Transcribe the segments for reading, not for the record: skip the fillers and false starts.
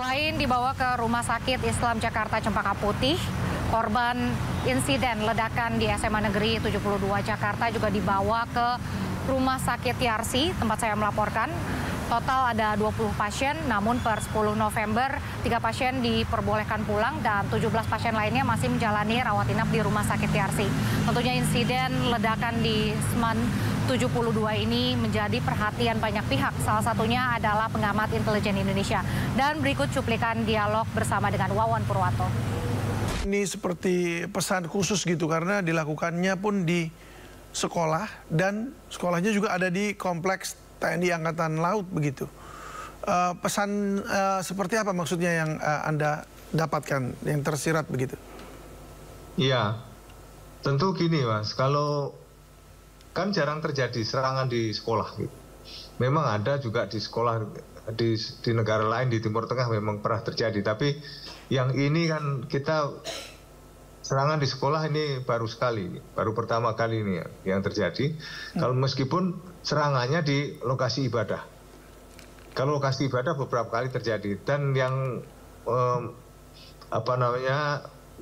Selain dibawa ke Rumah Sakit Islam Jakarta Cempaka Putih, korban insiden ledakan di SMA Negeri 72 Jakarta juga dibawa ke Rumah Sakit Yarsi, tempat saya melaporkan. Total ada 20 pasien, namun per 10 November 3 pasien diperbolehkan pulang dan 17 pasien lainnya masih menjalani rawat inap di Rumah Sakit Yarsi. Tentunya insiden ledakan di SMAN 72 ini menjadi perhatian banyak pihak. Salah satunya adalah pengamat intelijen Indonesia. Dan berikut cuplikan dialog bersama dengan Wawan Purwanto. Ini seperti pesan khusus gitu karena dilakukannya pun di sekolah dan sekolahnya juga ada di kompleks TNI Angkatan Laut begitu. Pesan seperti apa maksudnya yang Anda dapatkan, yang tersirat begitu? Iya, tentu gini Mas, kalau kan jarang terjadi serangan di sekolah gitu. Memang ada juga di sekolah di negara lain di Timur Tengah memang pernah terjadi, tapi yang ini kan kita serangan di sekolah ini baru sekali, baru pertama kali ini yang terjadi. Kalau meskipun serangannya di lokasi ibadah. Kalau lokasi ibadah beberapa kali terjadi dan yang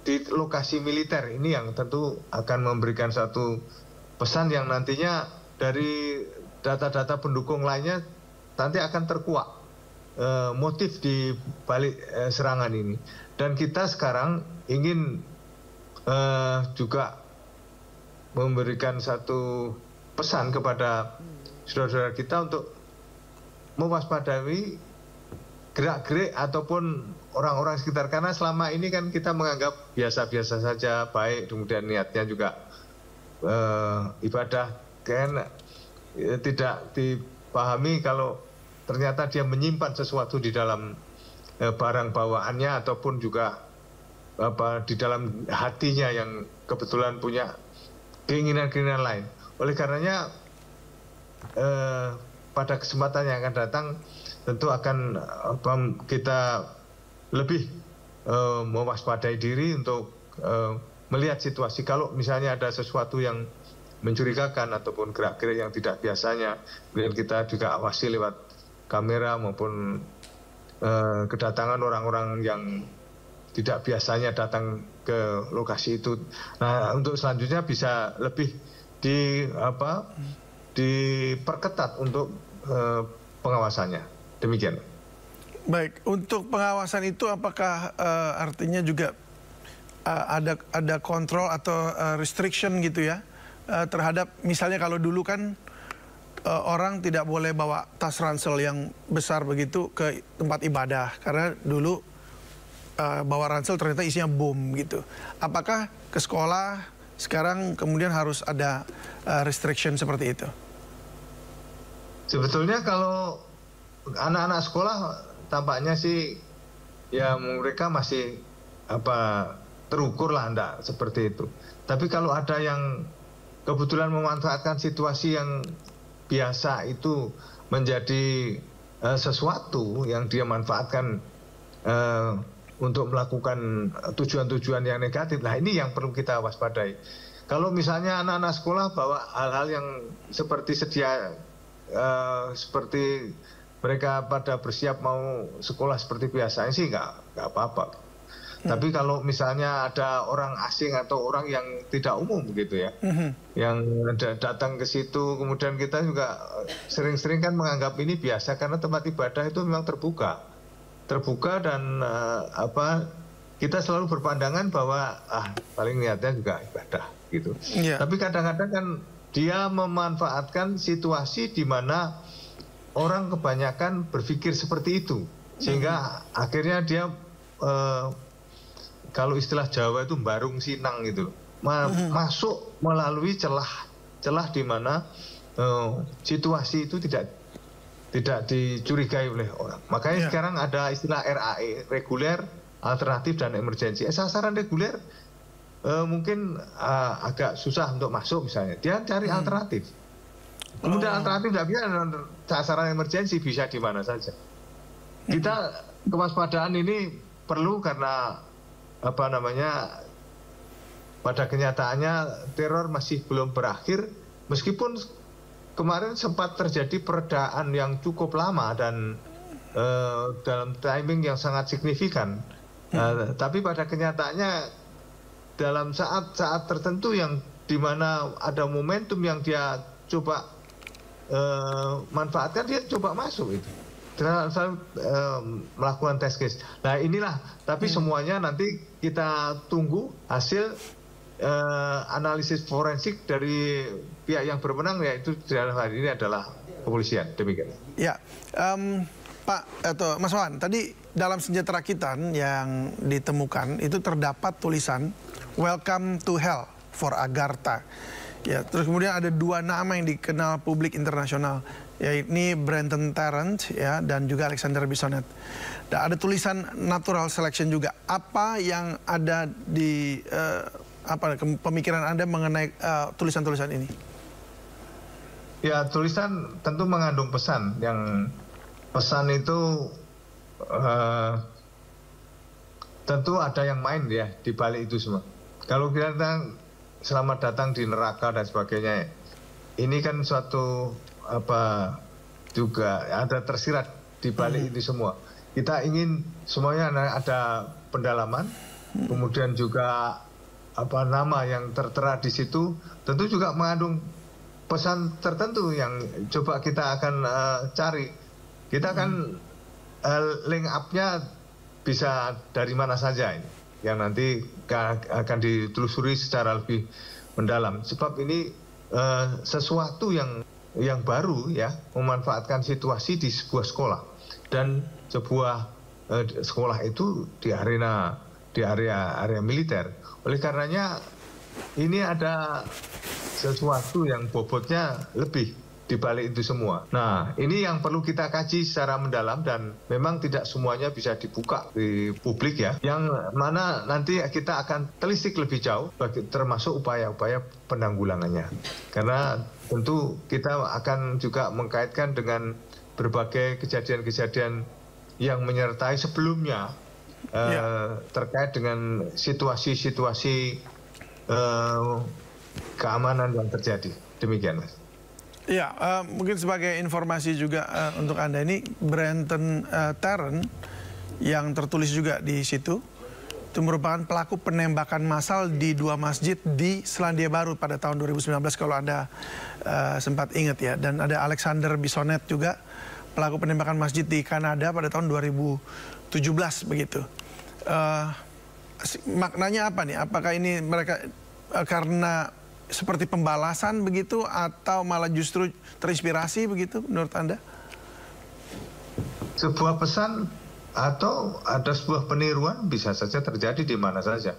di lokasi militer ini yang tentu akan memberikan satu pesan yang nantinya dari data-data pendukung lainnya nanti akan terkuak motif di balik serangan ini. Dan kita sekarang ingin juga memberikan satu pesan kepada saudara-saudara kita untuk mewaspadai gerak-gerik ataupun orang-orang sekitar, karena selama ini kan kita menganggap biasa-biasa saja, baik, kemudian niatnya juga ibadah, kan tidak dipahami kalau ternyata dia menyimpan sesuatu di dalam barang bawaannya ataupun juga di dalam hatinya yang kebetulan punya keinginan-keinginan lain. Oleh karenanya pada kesempatan yang akan datang tentu akan kita lebih mewaspadai diri untuk melihat situasi. Kalau misalnya ada sesuatu yang mencurigakan ataupun gerak-gerik yang tidak biasanya, kemudian kita juga awasi lewat kamera maupun kedatangan orang-orang yang tidak biasanya datang ke lokasi itu. Nah, untuk selanjutnya bisa lebih diperketat untuk pengawasannya. Demikian. Baik, untuk pengawasan itu apakah artinya juga ada kontrol atau restriction gitu ya terhadap, misalnya kalau dulu kan orang tidak boleh bawa tas ransel yang besar begitu ke tempat ibadah karena dulu bawa ransel ternyata isinya bom gitu. Apakah ke sekolah sekarang kemudian harus ada restriction seperti itu? Sebetulnya kalau anak-anak sekolah tampaknya sih ya mereka masih terukur lah, enggak seperti itu. Tapi kalau ada yang kebetulan memanfaatkan situasi yang biasa itu menjadi sesuatu yang dia manfaatkan untuk melakukan tujuan-tujuan yang negatif. Nah, ini yang perlu kita waspadai. Kalau misalnya anak-anak sekolah bawa hal-hal yang seperti seperti mereka pada bersiap mau sekolah seperti biasanya sih nggak apa-apa. Tapi kalau misalnya ada orang asing atau orang yang tidak umum gitu ya, yang datang ke situ, kemudian kita juga sering-sering kan menganggap ini biasa karena tempat ibadah itu memang terbuka dan kita selalu berpandangan bahwa paling niatnya juga ibadah gitu. Yeah. Tapi kadang-kadang kan dia memanfaatkan situasi di mana orang kebanyakan berpikir seperti itu, sehingga akhirnya dia kalau istilah Jawa itu barung sinang gitu, masuk melalui celah di mana situasi itu tidak dicurigai oleh orang. Makanya sekarang ada istilah RAE, reguler, alternatif, dan emergensi. Sasaran reguler mungkin agak susah untuk masuk misalnya. Dia cari alternatif. Kemudian alternatif tidak bisa, sasaran emergensi bisa di mana saja. Kita kewaspadaan ini perlu karena pada kenyataannya teror masih belum berakhir, meskipun kemarin sempat terjadi peredaan yang cukup lama dan dalam timing yang sangat signifikan. Tapi pada kenyataannya dalam saat-saat tertentu yang di mana ada momentum yang dia coba manfaatkan, dia coba masuk itu. Melakukan test case. Nah inilah, tapi semuanya nanti kita tunggu hasil analisis forensik dari pihak yang berwenang, yaitu dalam hal ini adalah kepolisian. Demikian. Ya, Pak atau Mas Wan, tadi dalam senjata rakitan yang ditemukan itu terdapat tulisan Welcome to Hell for Agartha. Ya, terus kemudian ada 2 nama yang dikenal publik internasional, yaitu Brenton Tarrant ya, dan juga Alexander Bissonnette. Dan ada tulisan natural selection juga. Apa yang ada di pemikiran Anda mengenai tulisan-tulisan ini? Ya, tulisan tentu mengandung pesan. Yang pesan itu tentu ada yang main ya di balik itu semua. Kalau kita selamat datang di neraka dan sebagainya, ini kan suatu juga ada tersirat di balik itu semua. Kita ingin semuanya ada pendalaman, kemudian juga nama yang tertera di situ tentu juga mengandung pesan tertentu yang coba kita akan cari. Kita akan link up-nya bisa dari mana saja ini, yang nanti akan ditelusuri secara lebih mendalam. Sebab ini sesuatu yang baru ya, memanfaatkan situasi di sebuah sekolah, dan sebuah sekolah itu di area militer. Oleh karenanya ini ada sesuatu yang bobotnya lebih di balik itu semua. Nah, ini yang perlu kita kaji secara mendalam, dan memang tidak semuanya bisa dibuka di publik ya. Yang mana nanti kita akan telisik lebih jauh, termasuk upaya-upaya penanggulangannya. Karena tentu kita akan juga mengkaitkan dengan berbagai kejadian-kejadian yang menyertai sebelumnya terkait dengan situasi-situasi keamanan yang terjadi. Demikian, Mas. Ya, mungkin sebagai informasi juga untuk Anda, ini Brenton Tarrant yang tertulis juga di situ, itu merupakan pelaku penembakan massal di 2 masjid di Selandia Baru pada tahun 2019 kalau Anda sempat ingat ya. Dan ada Alexander Bissonnette juga, pelaku penembakan masjid di Kanada pada tahun 2017 begitu. Maknanya apa nih? Apakah ini mereka karena seperti pembalasan begitu, atau malah justru terinspirasi begitu menurut Anda? Sebuah pesan atau ada sebuah peniruan bisa saja terjadi di mana saja.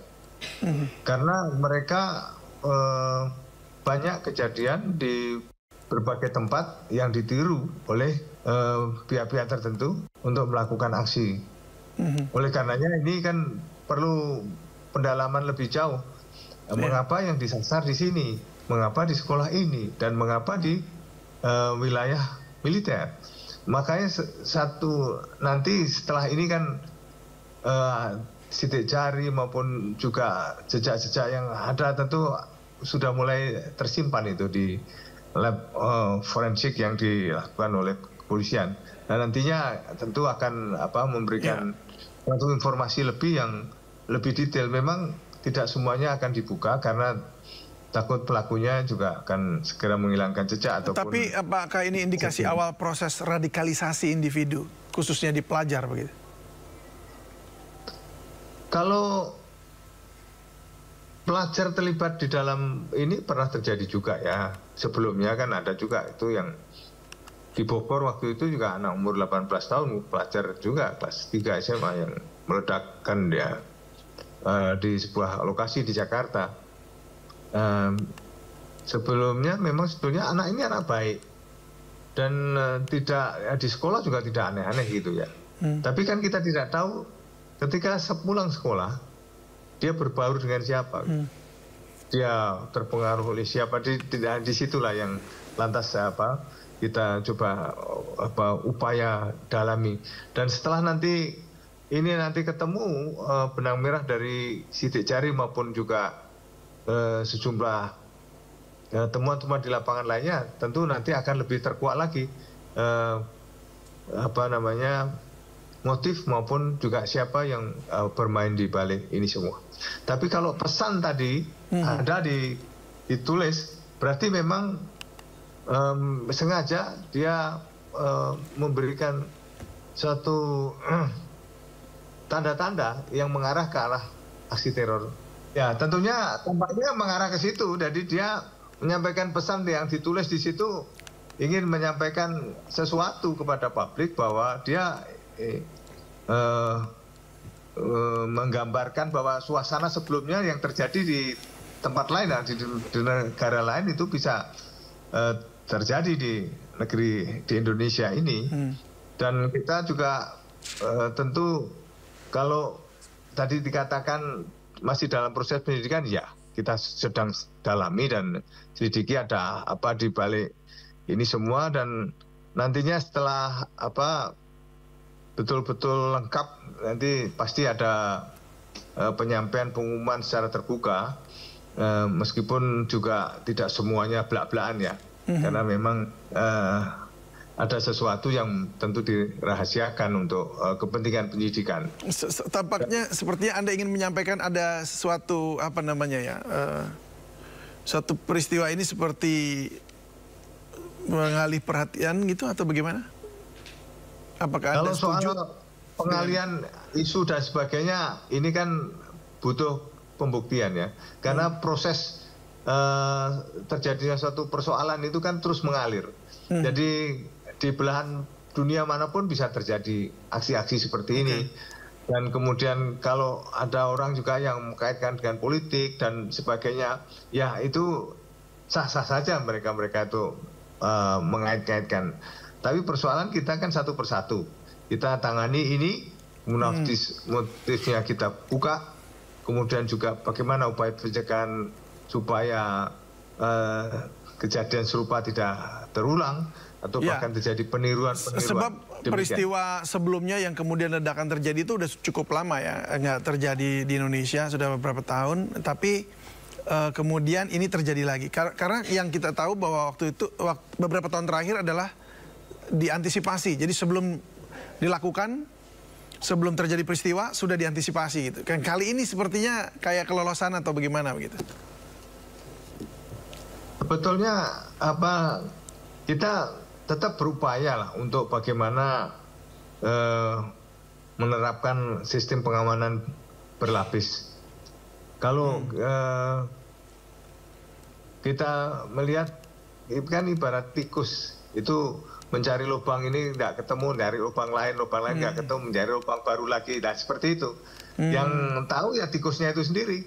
Karena mereka banyak kejadian di berbagai tempat yang ditiru oleh pihak-pihak tertentu untuk melakukan aksi. Oleh karenanya ini kan perlu pendalaman lebih jauh. Mengapa yang disasar di sini, mengapa di sekolah ini, dan mengapa di wilayah militer. Makanya nanti setelah ini kan sidik jari maupun juga jejak-jejak yang ada tentu sudah mulai tersimpan itu di lab forensik yang dilakukan oleh kepolisian. Dan nantinya tentu akan memberikan suatu informasi lebih yang lebih detail. Memang tidak semuanya akan dibuka karena takut pelakunya juga akan segera menghilangkan jejak ataupun. Tapi apakah ini indikasi awal proses radikalisasi individu, khususnya di pelajar begitu? Kalau pelajar terlibat di dalam ini pernah terjadi juga ya. Sebelumnya kan ada juga itu yang di Bogor waktu itu juga anak umur 18 tahun, pelajar juga kelas 3 SMA yang meledakkan dia di sebuah lokasi di Jakarta. Sebelumnya anak ini anak baik dan tidak di sekolah juga tidak aneh-aneh gitu ya. Tapi kan kita tidak tahu ketika sepulang sekolah dia berbaur dengan siapa, dia terpengaruh oleh siapa. Di situlah yang lantas kita coba upaya dalami, dan setelah nanti ketemu benang merah dari sidik jari maupun juga sejumlah temuan-temuan di lapangan lainnya, tentu nanti akan lebih terkuat lagi motif maupun juga siapa yang bermain di balik ini semua. Tapi kalau pesan tadi ada ditulis, berarti memang sengaja dia memberikan suatu tanda-tanda yang mengarah ke arah aksi teror. Ya, tentunya tampaknya mengarah ke situ. Jadi dia menyampaikan pesan yang ditulis di situ, ingin menyampaikan sesuatu kepada publik bahwa dia menggambarkan bahwa suasana sebelumnya yang terjadi di tempat lain, di negara lain itu bisa terjadi di negeri di Indonesia ini. Dan kita juga tentu kalau tadi dikatakan masih dalam proses penyidikan, ya kita sedang dalami dan selidiki ada apa di balik ini semua, dan nantinya setelah betul-betul lengkap nanti pasti ada penyampaian pengumuman secara terbuka, meskipun juga tidak semuanya belak-belakan ya, karena memang ada sesuatu yang tentu dirahasiakan untuk kepentingan penyidikan. Tampaknya sepertinya Anda ingin menyampaikan ada sesuatu suatu peristiwa ini seperti mengalih perhatian gitu atau bagaimana? Apakah Anda setuju? Kalau soal pengalihan isu dan sebagainya, ini kan butuh pembuktian ya, karena proses terjadinya suatu persoalan itu kan terus mengalir. Jadi di belahan dunia manapun bisa terjadi aksi-aksi seperti ini. Dan kemudian kalau ada orang juga yang mengkaitkan dengan politik dan sebagainya, ya itu sah-sah saja mereka itu mengait-kaitkan. Tapi persoalan kita kan satu persatu. Kita tangani ini, motifnya kita buka, kemudian juga bagaimana upaya pencegahan supaya kejadian serupa tidak terulang, atau bahkan terjadi peniruan. Sebab peristiwa sebelumnya yang kemudian ledakan terjadi itu udah cukup lama ya, nggak terjadi di Indonesia sudah beberapa tahun, tapi kemudian ini terjadi lagi. Karena yang kita tahu bahwa waktu itu beberapa tahun terakhir adalah diantisipasi. Jadi sebelum dilakukan, sebelum terjadi peristiwa sudah diantisipasi gitu. Kan kali ini sepertinya kayak kelolosan atau bagaimana begitu? Sebetulnya kita tetap berupaya lah untuk bagaimana menerapkan sistem pengamanan berlapis. Kalau kita melihat kan ibarat tikus itu mencari lubang ini nggak ketemu, dari lubang lain nggak ketemu, mencari lubang baru lagi. Nah seperti itu. Yang tahu ya tikusnya itu sendiri.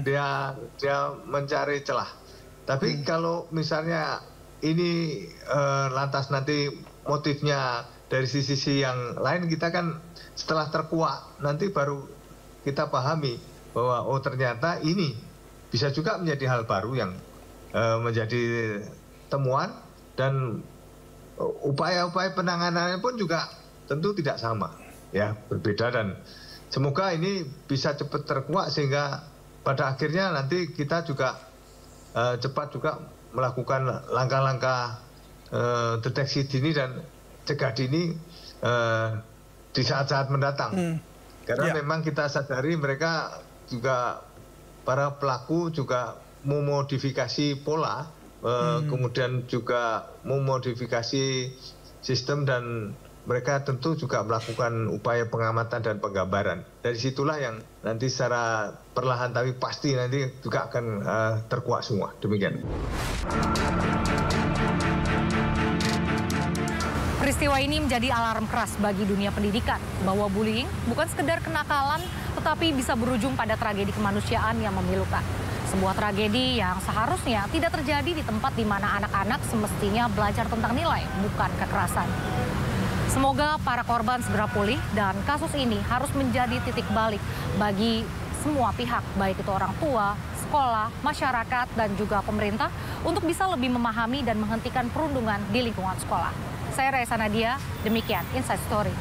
Dia mencari celah. Tapi kalau misalnya ini lantas nanti motifnya dari sisi yang lain, kita kan setelah terkuak nanti baru kita pahami bahwa oh ternyata ini bisa juga menjadi hal baru yang menjadi temuan, dan upaya-upaya penanganannya pun juga tentu tidak sama ya, berbeda, dan semoga ini bisa cepat terkuak sehingga pada akhirnya nanti kita juga cepat juga melakukan langkah-langkah deteksi dini dan cegah dini di saat-saat mendatang. Karena memang kita sadari mereka juga, para pelaku juga memodifikasi pola, kemudian juga memodifikasi sistem, dan mereka tentu juga melakukan upaya pengamatan dan penggambaran. Dari situlah yang nanti secara perlahan tapi pasti nanti juga akan terkuak semua. Demikian. Peristiwa ini menjadi alarm keras bagi dunia pendidikan bahwa bullying bukan sekedar kenakalan, tetapi bisa berujung pada tragedi kemanusiaan yang memilukan. Sebuah tragedi yang seharusnya tidak terjadi di tempat di mana anak-anak semestinya belajar tentang nilai, bukan kekerasan. Semoga para korban segera pulih dan kasus ini harus menjadi titik balik bagi semua pihak, baik itu orang tua, sekolah, masyarakat, dan juga pemerintah untuk bisa lebih memahami dan menghentikan perundungan di lingkungan sekolah. Saya Raisa Nadia, demikian Inside Story.